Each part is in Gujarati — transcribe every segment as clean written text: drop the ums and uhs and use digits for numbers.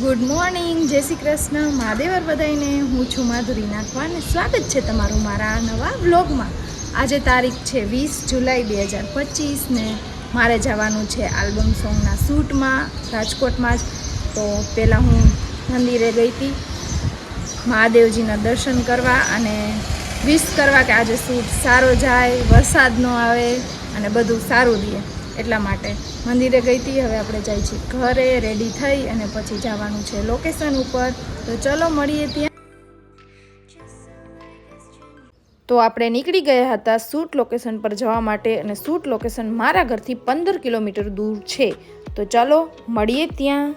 ગુડ મોર્નિંગ, જય શ્રી કૃષ્ણ, મહાદેવર બધાઈને. હું છું માધુરી નાથવા અને સ્વાગત છે તમારું મારા નવા વ્લોગમાં. આજે તારીખ છે 20 જુલાઈ 2025 ને મારે જવાનું છે આલ્બમ સોંગના શૂટમાં રાજકોટમાં જ. તો પહેલાં હું મંદિરે ગઈ હતી મહાદેવજીના દર્શન કરવા અને વિશ કરવા કે આજે શૂટ સારો જાય, વરસાદ ન આવે અને બધું સારું રહે, એટલા માટે મંદિરે ગઈ હતી. હવે આપણે જઈએ છીએ ઘરે, રેડી થઈ અને પછી જવાનું છે લોકેશન ઉપર. તો ચલો મળીએ ત્યાં. તો આપણે નીકળી ગયા હતા શૂટ લોકેશન પર જવા માટે અને શૂટ લોકેશન મારા ઘરથી 15 કિલોમીટર દૂર છે. તો ચાલો મળીએ ત્યાં.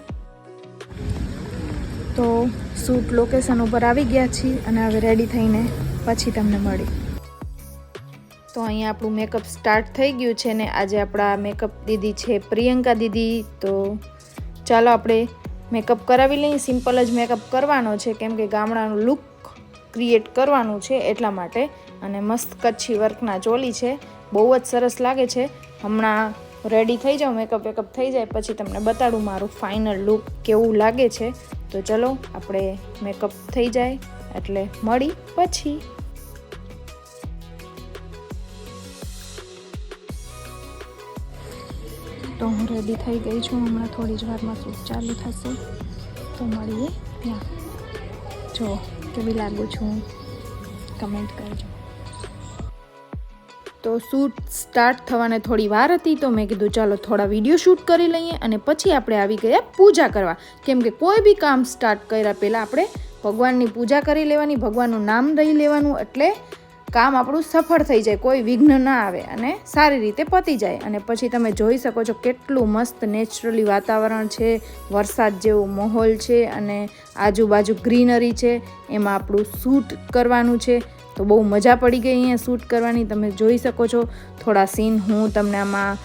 તો શૂટ લોકેશન ઉપર આવી ગયા છીએ અને હવે રેડી થઈને પછી તમને મળી. તો અહીંયા આપણું મેકઅપ સ્ટાર્ટ થઈ ગયું છે ને આજે આપણા મેકઅપ દીદી છે પ્રિયંકા દીદી. તો ચાલો આપણે મેકઅપ કરાવી લઈએ. સિમ્પલ જ મેકઅપ કરવાનો છે કેમ કે ગામડાનું લુક ક્રિએટ કરવાનું છે એટલા માટે. અને મસ્ત કચ્છી વર્કના ચોલી છે, બહુ જ સરસ લાગે છે. હમણાં રેડી થઈ જાઉં, મેકઅપ થઈ જાય પછી તમને બતાડું મારું ફાઇનલ લુક કેવું લાગે છે. તો ચલો આપણે મેકઅપ થઈ જાય એટલે મળી પછી. તો હું રેડી થઈ ગઈ છું, હમણાં થોડી જ વારમાં શૂટ ચાલુ થશે. તો મળીએ ત્યાં. જો કેવી લાગુ છું કમેન્ટ કરજો. તો શૂટ સ્ટાર્ટ થવાને થોડી વાર હતી તો મેં કીધું ચાલો થોડા વિડીયો શૂટ કરી લઈએ અને પછી આપણે આવી ગયા પૂજા કરવા. કેમ કે કોઈ બી કામ સ્ટાર્ટ કર્યા પહેલાં આપણે ભગવાનની પૂજા કરી લેવાની, ભગવાનનું નામ લઈ લેવાનું, એટલે કામ આપણું સફળ થઈ જાય, કોઈ વિઘ્ન ના આવે અને સારી રીતે પતી જાય. અને પછી તમે જોઈ શકો છો કેટલું મસ્ત નેચરલી વાતાવરણ છે, વરસાદ જેવો માહોલ છે અને આજુબાજુ ગ્રીનરી છે. એમાં આપણું શૂટ કરવાનું છે તો બહુ મજા પડી ગઈ અહીંયા શૂટ કરવાની. તમે જોઈ શકો છો થોડા સીન હું તમને આમાં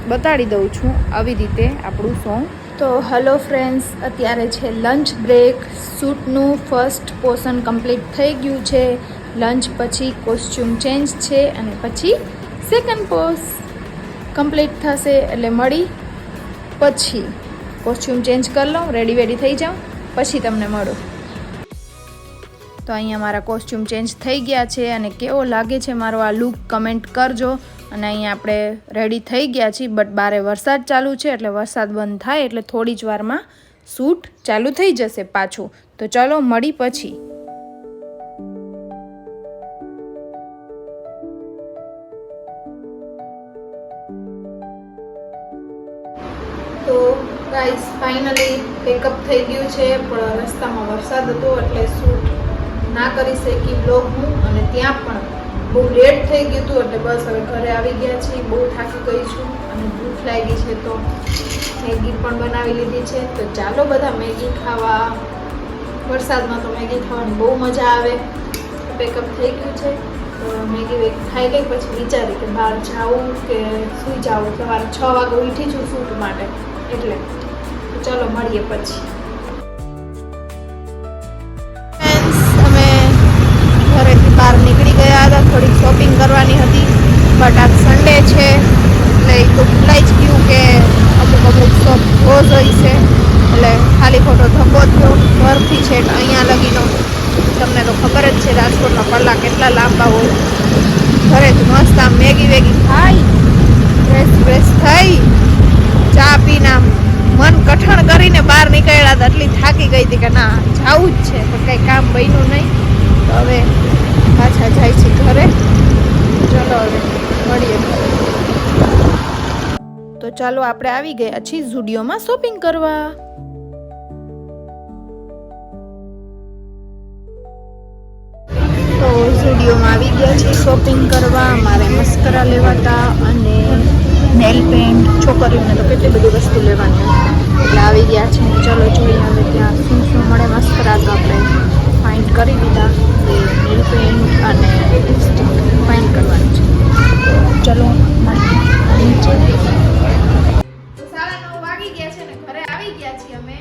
બતાડી દઉં છું. આવી રીતે આપણું સોંગ. તો હેલો ફ્રેન્ડ્સ, અત્યારે છે લંચ બ્રેક. શૂટનું ફર્સ્ટ પોર્શન કમ્પ્લીટ થઈ ગયું છે. લંચ પછી કોસ્ચ્યુમ ચેન્જ છે અને પછી સેકન્ડ પોઝ કમ્પ્લીટ થશે એટલે મળી પછી. કોસ્ચ્યુમ ચેન્જ કરી લઉં, રેડી થઈ જાઉં પછી તમને મળું. તો અહીંયા મારા કોસ્ચ્યુમ ચેન્જ થઈ ગયા છે અને કેવો લાગે છે મારો આ લુક કમેન્ટ કરજો. અને અહીંયા આપણે રેડી થઈ ગયા છીએ, બટ બારે વરસાદ ચાલુ છે એટલે વરસાદ બંધ થાય એટલે થોડી જ વારમાં શૂટ ચાલુ થઈ જશે પાછું. તો ચાલો મળી પછી. તો ગાઈસ ફાઇનલી પેકઅપ થઈ ગયું છે, પણ રસ્તામાં વરસાદ હતો એટલે શૂટ ના કરી શકી બ્લોગ હું. અને ત્યાં પણ બહુ લેટ થઈ ગયું હતું એટલે બસ હવે ઘરે આવી ગયા છીએ. બહુ થાકી ગઈ છું અને ભૂખ લાગી છે તો મેગી પણ બનાવી લીધી છે. તો ચાલો બધા મેગી ખાવા. વરસાદમાં તો મેગી ખાવાની બહુ મજા આવે. પેકઅપ થઈ ગયું છે તો મેગી ખાઈ ગઈ પછી વિચારી કે બહાર જાઉં કે સુઈ જાઉં. સવારે 6 વાગે ઉઠી છું શૂટ માટે એટલે. તો ચાલો મળીએ પછી. અમે ઘરેથી બહાર નીકળી ગયા હતા, થોડીક શોપિંગ કરવાની હતી, બટ આજ સન્ડે છે એટલે એ તો ભૂલાઈ જ ગયું કે અમુક શોપ ક્લોઝ હોય છે એટલે ખાલી ખોટો ધક્કો થયો. ઘરથી છે અહીંયા લગીનો તમને તો ખબર જ છે રાજકોટના કલાક કેટલા લાંબા હોય. ઘરેથી મસ્ત આમ મેગી ખાઈ ફ્રેશ થઈ ચા પીને આમ મન કઠણ કરીને બહાર નીકળ્યા હતા. એટલી થાકી ગઈ હતી કે ના જવું જ છે, પણ કંઈ કામ બન્યું નહીં. તો હવે પાછા જાય છે ઘરે. ચલો હવે મળીએ. તો ચાલો આપણે આવી ગયા છીએ ઝુડિયોમાં શોપિંગ કરવા. તો ઝુડિયોમાં આવી ગયા છીએ શોપિંગ કરવા. મારે મસ્કરા લેવાતા અને નેલ પેન્ટ, છોકરીઓને તો કેટલી બધી વસ્તુ લેવાની એટલે આવી ગયા છે. ચલો જોઈએ હવે ત્યાં શું મળે. મસ્કરા તો આપણે ફાઇન્ડ કરી દીધા, નેલ પેન્ટ અને લિપસ્ટિક ફાઇન્ડ કરવાની છે. તો ચલો નીચે. તો 9:30 વાગી ગયા છે ને ઘરે આવી ગયા છીએ અમે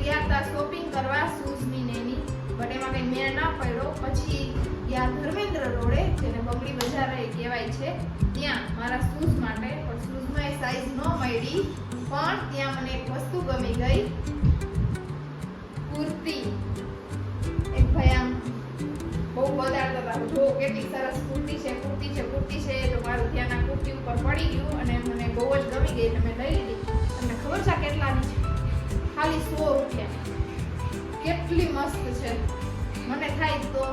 ગયા હતા શોપિંગ કરવા શૂઝની ને એની, બટ એમાં કંઈ મેળ ના પડ્યો. પછી યા ધર્મેન્દ્ર રોડે, જેને બગડી બજાર કહેવાય છે, ત્યાં મારા શૂઝ માટે, પણ શૂઝમાં એ સાઈઝ ન મળી, પણ ત્યાં મને એક વસ્તુ ગમી ગઈ. આવી ગયું અને મને બહુ જ ગમી ગઈ એટલે મેં લઈ લીધી. તમને ખબર છે કેટલાની છે? ખાલી 100 રૂપિયા. કેટલી મસ્ત છે. મને થાય તો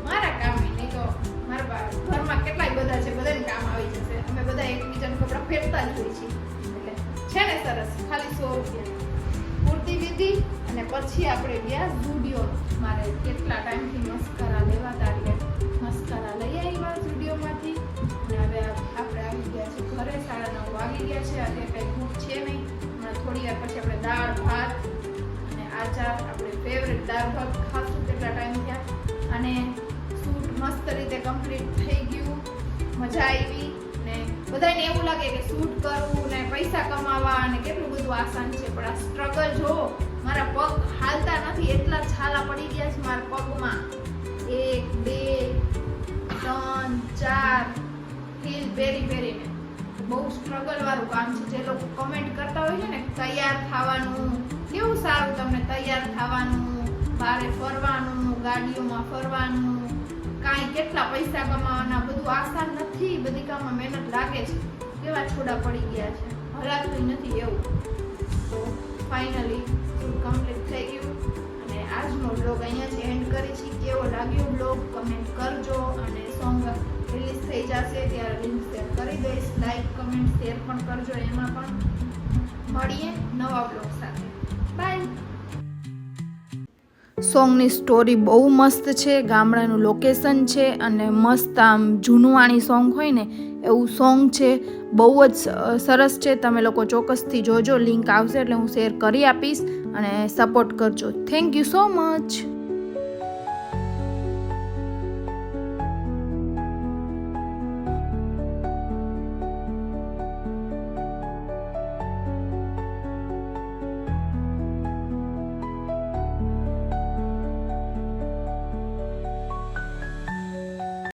મારા કામની, નહીં તો મારા ઘરમાં કેટલાય બધા છે, બધાને કામ આવી જશે. અમે બધા એકબીજાના કપડાં ફેરતા જ હોઈએ છીએ. એટલે છે ને સરસ. ખાલી 100 રૂપિયા કુર્તી લીધી અને પછી આપણે ગયા ઝુડિયો. મારે કેટલા ટાઈમથી મસ્કારા લેવાતા એટલે મસ્કારા લઈ આવ્યા ઝુડિયોમાંથી. અને હવે આપણે આવી ગયા છે ઘરે. 9:30 વાગી ગયા છે. આજે કંઈ ભૂખ છે નહીં. હમણાં થોડી વાર પછી આપણે દાળ ભાત અને આચાર, આપણે ફેવરેટ દાળ ભાત ખાશું. કેટલા ટાઈમ થયા. અને શૂટ મસ્ત રીતે કમ્પ્લીટ થઈ ગયું. મજા આવી. ને બધાને એવું લાગે કે શૂટ કરવું ને પૈસા કમાવા અને કેટલું બધું આસાન છે, પણ આ સ્ટ્રગલ જો મારા પગ હાલતા નથી, એટલા છાલા પડી ગયા છે મારા પગમાં. 1 2 3 4 હીલ પહેરીને બહુ સ્ટ્રગલ વાળું કામ છે. જે લોકો કમેન્ટ કરતા હોય છે ને તૈયાર થવાનું, કેવું સારું તમને તૈયાર થવાનું, બારે ફરવાનું, ગાડીઓમાં ફરવાનું, કાંઈ કેટલા પૈસા કમાવાના, બધું આસાન નથી. બધી કામમાં મહેનત લાગે છે. કેવા છોડા પડી ગયા છે, હલાતું નથી એવું. તો ફાઇનલી કમ્પ્લીટ થઈ ગયું અને આજનો બ્લોગ અહીંયા જ એન્ડ કરી છે. કેવો લાગ્યો બ્લોગ કમેન્ટ કરજો. અને સોંગ રિલીઝ થઈ જશે ત્યારે લિંક શેર કરી દઈશ. લાઈક કમેન્ટ શેર પણ કરજો. એમાં પણ મળીએ નવા બ્લોગ સાથે. બાય. સોંગની સ્ટોરી બહુ મસ્ત છે. ગામડાનું લોકેશન છે અને મસ્ત આમ જૂનવાણી સોંગ હોય ને એવું સોંગ છે. બહુ જ સરસ છે. તમે લોકો ચોક્કસથી જોજો. લિંક આવશે એટલે હું શેર કરી આપીશ અને સપોર્ટ કરજો. Thank you so much.